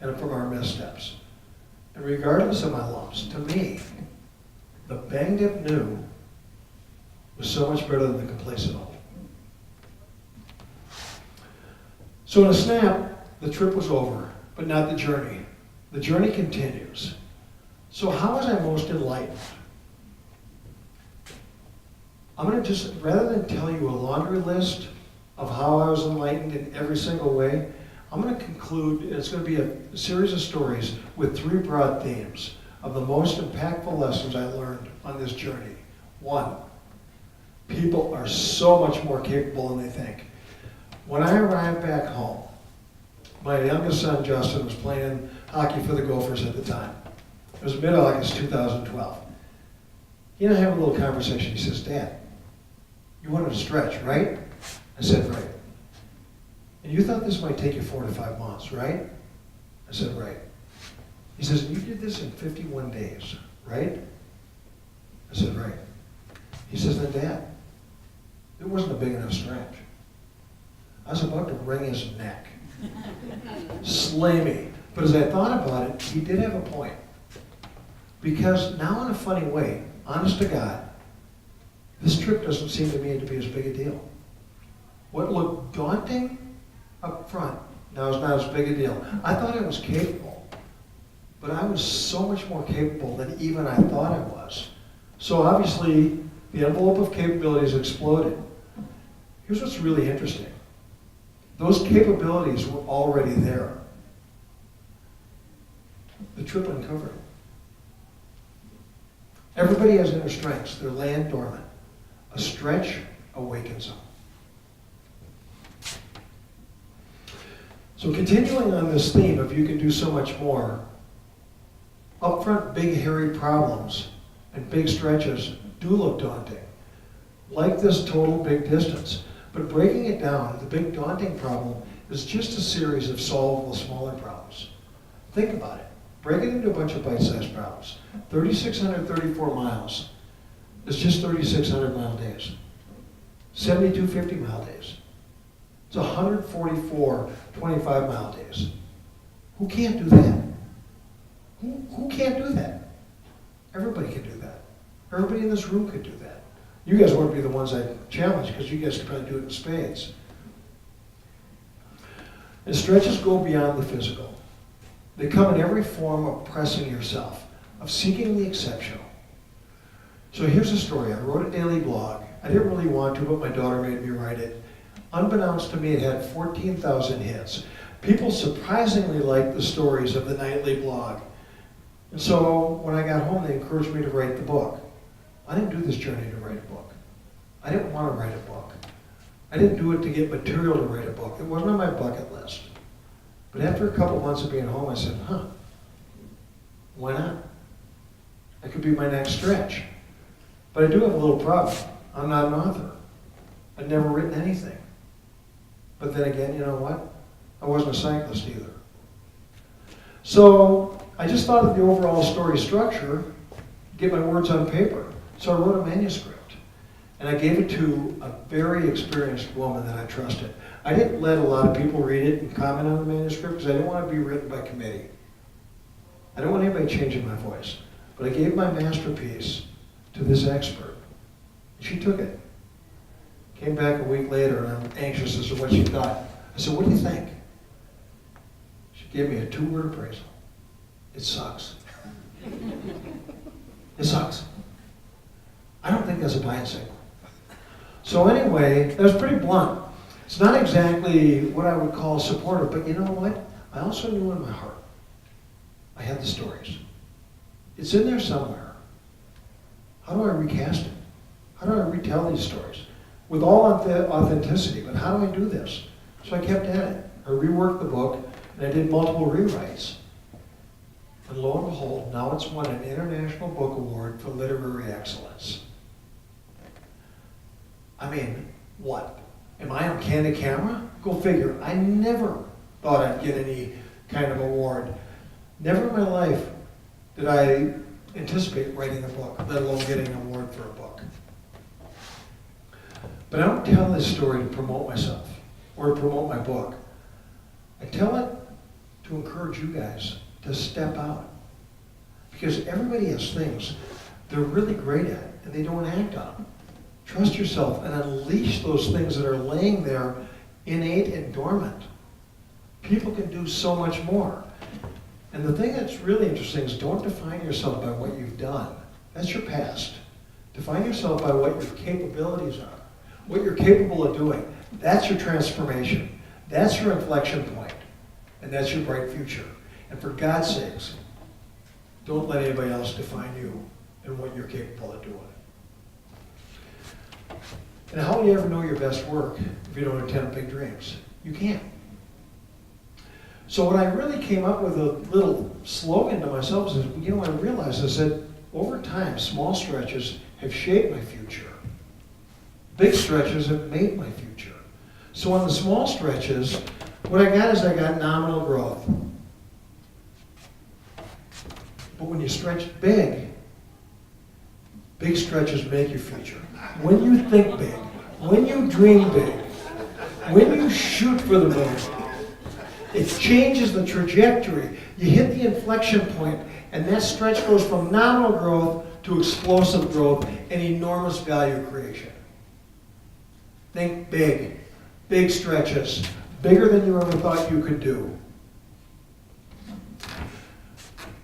and from our missteps. And regardless of my lumps, to me, the banged up new was so much better than the complacent old. So in a snap, the trip was over, but not the journey. The journey continues. So how was I most enlightened? I'm going to just, rather than tell you a laundry list of how I was enlightened in every single way, I'm going to conclude, it's going to be a series of stories with 3 broad themes of the most impactful lessons I learned on this journey. 1, people are so much more capable than they think. When I arrived back home, my youngest son, Justin, was playing hockey for the Gophers at the time. It was mid-August 2012. He and I have a little conversation. He says, Dad, you wanted to stretch, right? I said, right. And you thought this might take you 4 to 5 months, right? I said, right. He says, you did this in 51 days, right? I said, right. He says, then Dad, it wasn't a big enough stretch. I was about to wring his neck. Slay me. But as I thought about it, he did have a point. Because now in a funny way, honest to God, this trip doesn't seem to me to be as big a deal. What looked daunting up front now is not as big a deal. I thought I was capable, but I was so much more capable than even I thought I was. So obviously, the envelope of capabilities exploded. Here's what's really interesting. Those capabilities were already there. The trip uncovered them. Everybody has inner strengths. They're laying dormant. A stretch awakens them. So continuing on this theme of you can do so much more, upfront big hairy problems and big stretches do look daunting, like this total big distance. But breaking it down, the big daunting problem is just a series of solvable smaller problems. Think about it. Break it into a bunch of bite-sized problems. 3,634 miles is just 3,600 mile days. 72 50-mile days. It's 144 25-mile days. Who can't do that? Who can't do that? Everybody can do that. Everybody in this room could do that. You guys wouldn't be the ones I challenge because you guys could probably do it in spades. And stretches go beyond the physical. They come in every form of pressing yourself, of seeking the exceptional. So here's a story. I wrote a daily blog. I didn't really want to, but my daughter made me write it. Unbeknownst to me, it had 14,000 hits. People surprisingly liked the stories of the nightly blog. And so when I got home, they encouraged me to write the book. I didn't do this journey to write a book. I didn't want to write a book. I didn't do it to get material to write a book. It wasn't on my bucket list. But after a couple months of being home, I said, why not? That could be my next stretch. But I do have a little problem. I'm not an author. I've never written anything. But then again, you know what? I wasn't a cyclist either. So I just thought of the overall story structure, get my words on paper. So I wrote a manuscript. And I gave it to a very experienced woman that I trusted. I didn't let a lot of people read it and comment on the manuscript because I didn't want to be written by committee. I don't want anybody changing my voice. But I gave my masterpiece to this expert. She took it. Came back a week later and I'm anxious as to what she thought. I said, what do you think? She gave me a 2-word appraisal. It sucks. It sucks. I don't think that's a buying signal. So anyway, that was pretty blunt. It's not exactly what I would call supportive, but you know what? I also knew in my heart, I had the stories. It's in there somewhere. How do I recast it? How do I retell these stories? With all authenticity, but how do I do this? So I kept at it. I reworked the book, and I did multiple rewrites. And lo and behold, now it's won an International Book Award for Literary Excellence. I mean, what? Am I on candid camera? Go figure. I never thought I'd get any kind of award. Never in my life did I anticipate writing a book, let alone getting an award for a book. But I don't tell this story to promote myself or to promote my book. I tell it to encourage you guys to step out. Because everybody has things they're really great at and they don't act on them. Trust yourself and unleash those things that are laying there innate and dormant. People can do so much more. And the thing that's really interesting is don't define yourself by what you've done. That's your past. Define yourself by what your capabilities are, what you're capable of doing. That's your transformation. That's your inflection point. And that's your bright future. And for God's sakes, don't let anybody else define you and what you're capable of doing. And how will you ever know your best work if you don't attempt big dreams? You can't. So what I really came up with a little slogan to myself is, I realized, I said, over time, small stretches have shaped my future. Big stretches have made my future. So on the small stretches, what I got nominal growth. But when you stretch big, big stretches make your future. When you think big, when you dream big, when you shoot for the moon, it changes the trajectory. You hit the inflection point, and that stretch goes from nominal growth to explosive growth and enormous value creation. Think big, big stretches, bigger than you ever thought you could do.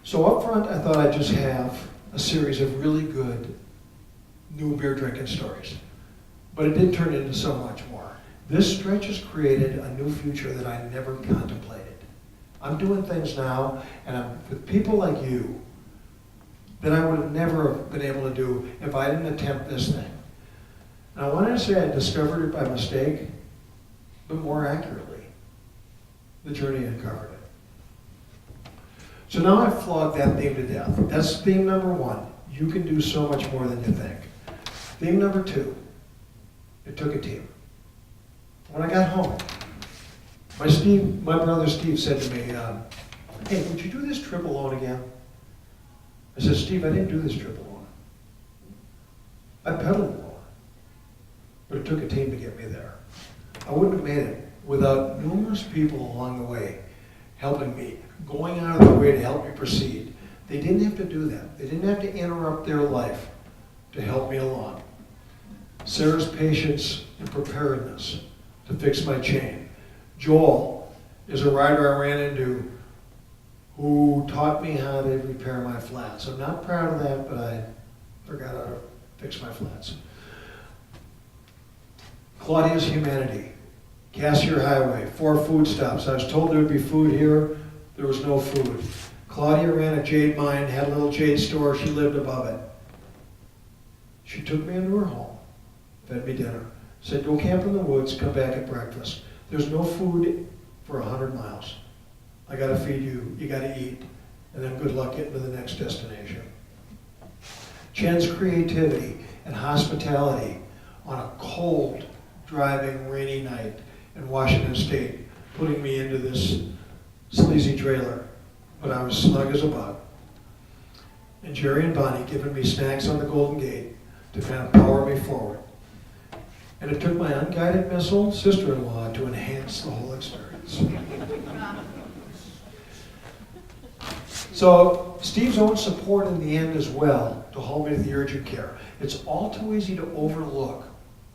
So up front, I thought I'd just have a series of really good new beer drinking stories. But it did turn into so much more. This stretch has created a new future that I never contemplated. I'm doing things now, and I'm with people like you that I would have never been able to do if I didn't attempt this thing. And I wanted to say I discovered it by mistake, but more accurately, the journey uncovered it. So now I've flogged that theme to death. That's theme number one. You can do so much more than you think. Theme number two, it took a team. When I got home, my brother Steve said to me, hey, would you do this trip alone again? I said, Steve, I didn't do this trip alone. I pedaled alone. But it took a team to get me there. I wouldn't have made it without numerous people along the way helping me, going out of their way to help me proceed. They didn't have to do that. They didn't have to interrupt their life to help me along. Sarah's patience and preparedness to fix my chain. Joel is a rider I ran into who taught me how to repair my flats. I'm not proud of that, but I forgot how to fix my flats. Claudia's humanity. Cassier Highway, 4 food stops. I was told there would be food here. There was no food. Claudia ran a jade mine, had a little jade store. She lived above it. She took me into her home, fed me dinner, said, go camp in the woods, come back at breakfast. There's no food for 100 miles. I gotta feed you, you gotta eat, and then good luck getting to the next destination. Chen's creativity and hospitality on a cold, driving, rainy night in Washington State, putting me into this sleazy trailer, but I was snug as a bug. And Jerry and Bonnie giving me snacks on the Golden Gate to kind of power me forward. And it took my unguided missile sister-in-law to enhance the whole experience. So Steve's own support in the end as well to haul me to the urgent care. It's all too easy to overlook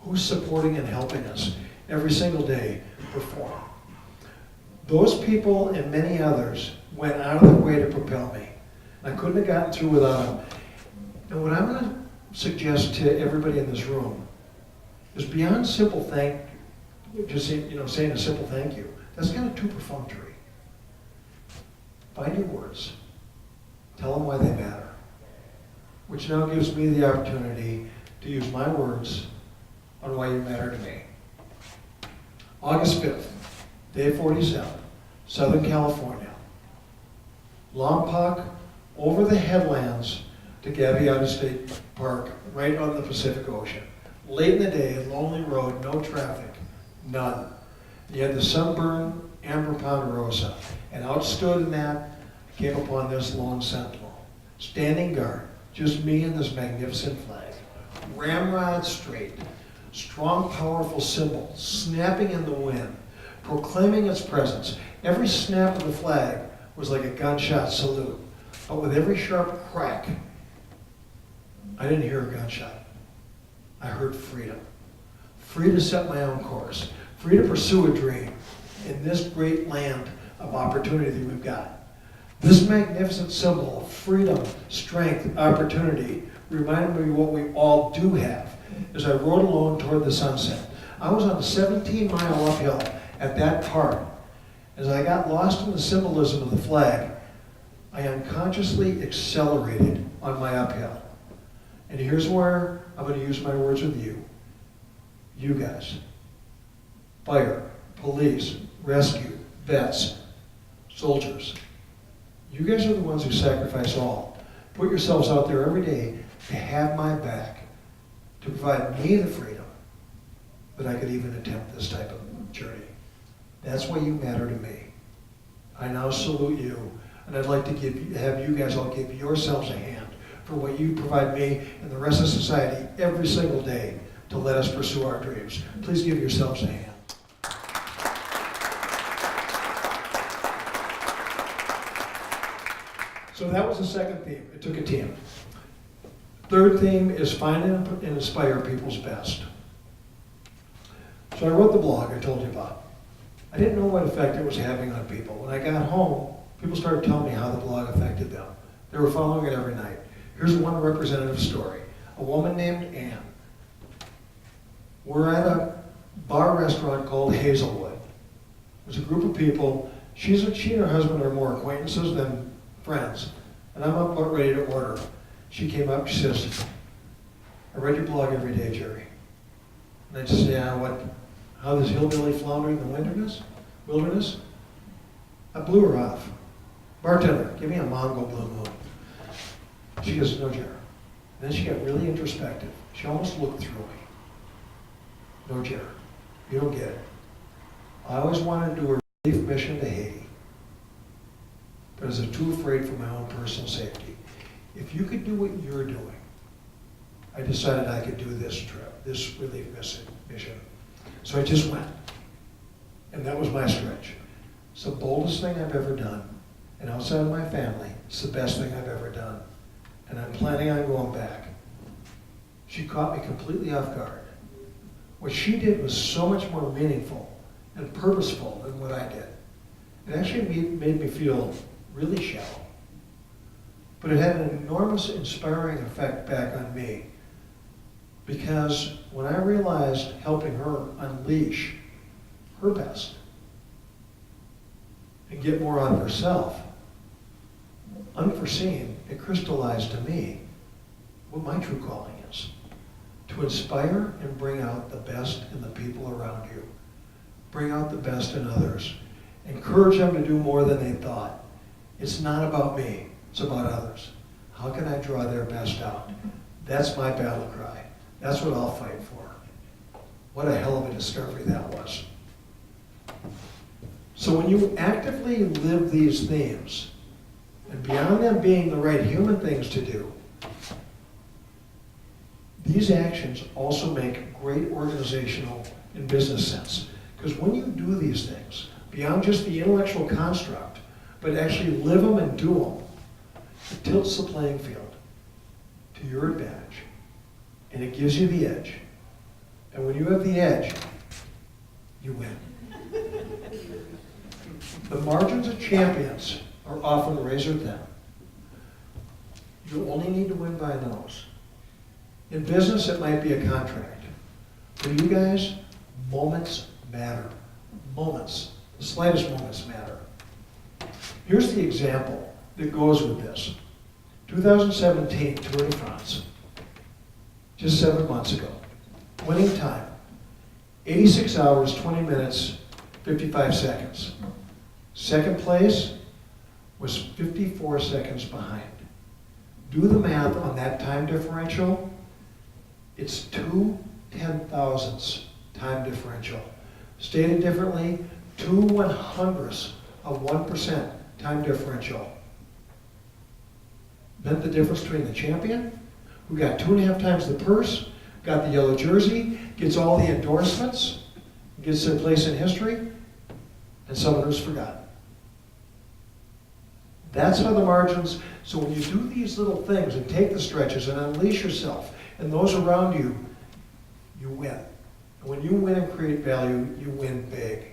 who's supporting and helping us every single day perform. Those people and many others went out of their way to propel me. I couldn't have gotten through without them. And what I'm going to suggest to everybody in this room is beyond simple saying a simple thank you. That's kind of too perfunctory. Find your words. Tell them why they matter. Which now gives me the opportunity to use my words on why you matter to me. August 5th, day 47, Southern California. Lompoc over the headlands to Gaviota State Park, right on the Pacific Ocean. Late in the day, lonely road, no traffic, none. You had the sunburned Amber Ponderosa, and outstood in that, I came upon this lone sentinel, standing guard, just me and this magnificent flag. Ramrod straight, strong, powerful symbol, snapping in the wind, proclaiming its presence. Every snap of the flag was like a gunshot salute, but with every sharp crack, I didn't hear a gunshot. I heard freedom. Free to set my own course, free to pursue a dream in this great land of opportunity that we've got. This magnificent symbol of freedom, strength, opportunity reminded me of what we all do have as I rode alone toward the sunset. I was on a 17-mile uphill at that part. As I got lost in the symbolism of the flag, I unconsciously accelerated on my uphill. And here's where I'm going to use my words with you. You guys. Fire, police, rescue, vets, soldiers. You guys are the ones who sacrifice all. Put yourselves out there every day to have my back, to provide me the freedom that I could even attempt this type of journey. That's why you matter to me. I now salute you, and I'd like to have you guys all give yourselves a hand for what you provide me and the rest of society every single day to let us pursue our dreams. Please give yourselves a hand. So that was the second theme. It took a team. Third theme is find and inspire people's best. So I wrote the blog I told you about. I didn't know what effect it was having on people. When I got home, people started telling me how the blog affected them. They were following it every night. Here's one representative story. A woman named Ann. We're at a bar restaurant called Hazelwood. There's a group of people. She and her husband are more acquaintances than friends. And I'm up about ready to order. She came up, she says, I read your blog every day, Jerry. And I just say, how this hillbilly floundering in the wilderness? I blew her off. Bartender, give me a Mongo Blue Moon. She goes, no, Jerry. Then she got really introspective. She almost looked through me. No, Jerry, you don't get it. I always wanted to do a relief mission to Haiti, but I was too afraid for my own personal safety. If you could do what you're doing, I decided I could do this trip, this relief mission. So I just went. And that was my stretch. It's the boldest thing I've ever done. And outside of my family, it's the best thing I've ever done. And I'm planning on going back. She caught me completely off guard. What she did was so much more meaningful and purposeful than what I did. It actually made me feel really shallow. But it had an enormous inspiring effect back on me. Because when I realized helping her unleash her best and get more out of herself, unforeseen, it crystallized to me what my true calling is. To inspire and bring out the best in the people around you. Bring out the best in others. Encourage them to do more than they thought. It's not about me, it's about others. How can I draw their best out? That's my battle cry. That's what I'll fight for. What a hell of a discovery that was. So when you actively live these themes, and beyond them being the right human things to do, these actions also make great organizational and business sense. Because when you do these things, beyond just the intellectual construct, but actually live them and do them, it tilts the playing field to your advantage. And it gives you the edge. And when you have the edge, you win. The margins of champions are often razor thin. You only need to win by a nose. In business, it might be a contract. For you guys, moments matter. Moments. The slightest moments matter. Here's the example that goes with this. 2017 Tour de France. Just 7 months ago. Winning time, 86 hours, 20 minutes, 55 seconds. Second place was 54 seconds behind. Do the math on that time differential. It's 2/10,000ths time differential. Stated differently, 2/100ths of 1% time differential. Meant the difference between the champion, who got 2.5 times the purse, got the yellow jersey, gets all the endorsements, gets their place in history, and someone who's forgotten. That's how the margins, so when you do these little things and take the stretches and unleash yourself and those around you, you win. And when you win and create value, you win big.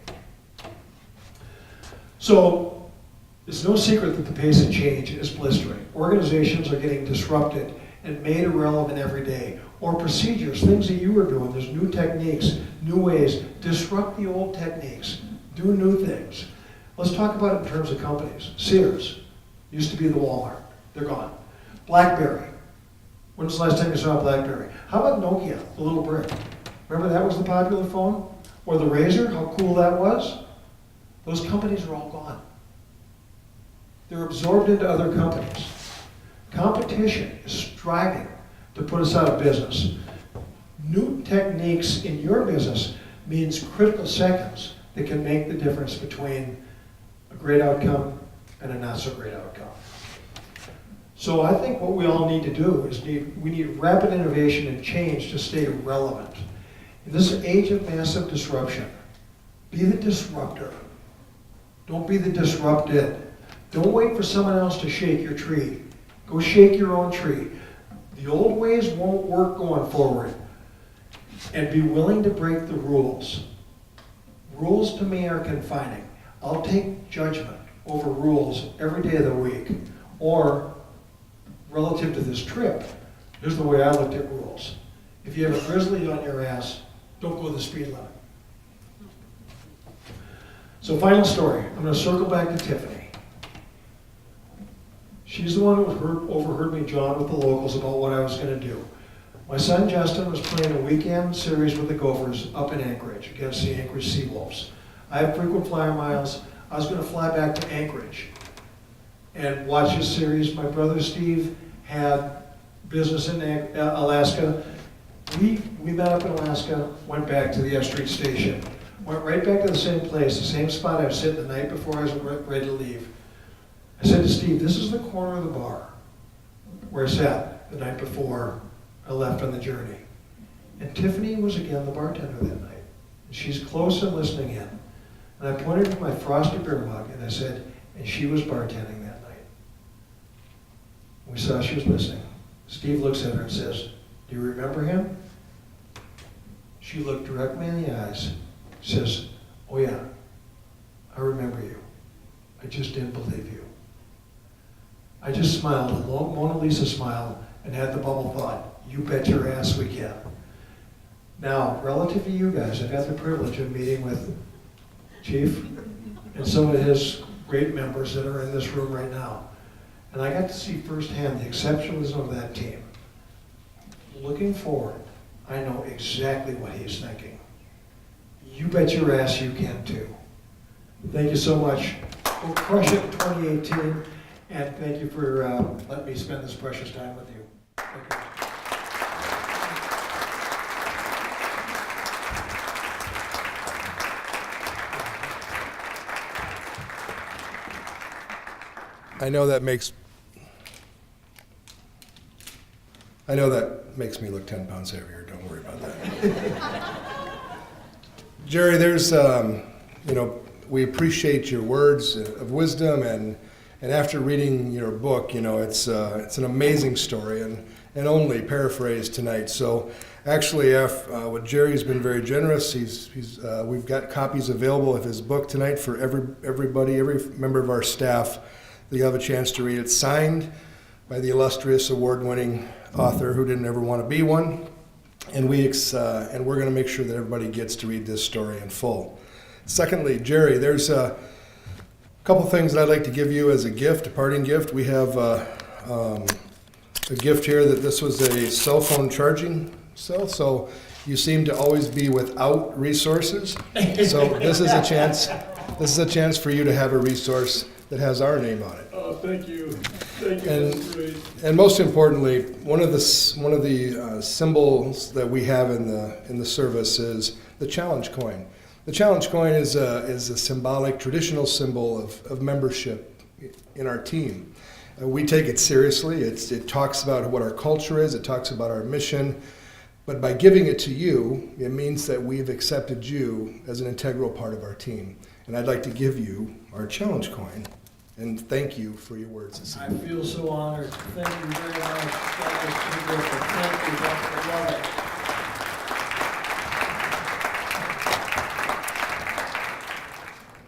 So it's no secret that the pace of change is blistering. Organizations are getting disrupted and made irrelevant every day. Or procedures, things that you are doing, there's new techniques, new ways. Disrupt the old techniques. Do new things. Let's talk about it in terms of companies. Sears used to be the Walmart. They're gone. BlackBerry. When was the last time you saw a BlackBerry? How about Nokia, the little brick? Remember that was the popular phone? Or the Razor, how cool that was? Those companies are all gone. They're absorbed into other companies. Competition is striving to put us out of business. New techniques in your business means critical seconds that can make the difference between a great outcome and a not so great outcome. So I think what we all need to do is we need rapid innovation and change to stay relevant. In this age of massive disruption, be the disruptor. Don't be the disrupted. Don't wait for someone else to shake your tree. Go shake your own tree. The old ways won't work going forward. And be willing to break the rules. Rules to me are confining. I'll take judgment over rules every day of the week. Or, relative to this trip, here's the way I looked at rules. If you have a grizzly on your ass, don't go the speed limit. So final story. I'm going to circle back to Tiffany. She's the one who overheard me, John, with the locals about what I was going to do. My son Justin was playing a weekend series with the Gophers up in Anchorage against the Anchorage Seawolves. I have frequent flyer miles. I was going to fly back to Anchorage and watch his series. My brother Steve had business in Alaska. We met up in Alaska, went back to the F Street station. Went right back to the same place, the same spot I was sitting the night before I was ready to leave. I said to Steve, this is the corner of the bar where I sat the night before I left on the journey. And Tiffany was again the bartender that night. And she's close and listening in. And I pointed to my frosty beer mug and I said, and she was bartending that night. We saw she was listening. Steve looks at her and says, do you remember him? She looked directly in the eyes, says, oh yeah, I remember you. I just didn't believe you. I just smiled, a long Mona Lisa smile, and had the bubble thought, you bet your ass we can. Now, relative to you guys, I've had the privilege of meeting with Chief and some of his great members that are in this room right now. And I got to see firsthand the exceptionalism of that team. Looking forward, I know exactly what he's thinking. You bet your ass you can too. Thank you so much. We'll crush it in 2018, and thank you for letting me spend this precious time with you. Thank you. I know that makes me look 10 pounds heavier. Don't worry about that. Jerry, there's, we appreciate your words of wisdom, and after reading your book, it's an amazing story, and only paraphrased tonight. So actually, what Jerry's been very generous. We've got copies available of his book tonight for everybody, every member of our staff. You'll have a chance to read it, signed by the illustrious award-winning author who didn't ever want to be one. And we're going to make sure that everybody gets to read this story in full. Secondly, Jerry, there's a couple things that I'd like to give you as a gift, a parting gift. We have a gift here that this was a cell phone charging cell, so you seem to always be without resources. So this is a chance. This is a chance for you to have a resource that has our name on it. Oh, thank you. Thank you, And- that's great. And most importantly, one of the symbols that we have in the service is the challenge coin. The challenge coin is a symbolic, traditional symbol of membership in our team. We take it seriously. It talks about what our culture is. It talks about our mission. But by giving it to you, it means that we've accepted you as an integral part of our team. And I'd like to give you our challenge coin and thank you for your words this I evening. feel so honored. Thank you very much. That was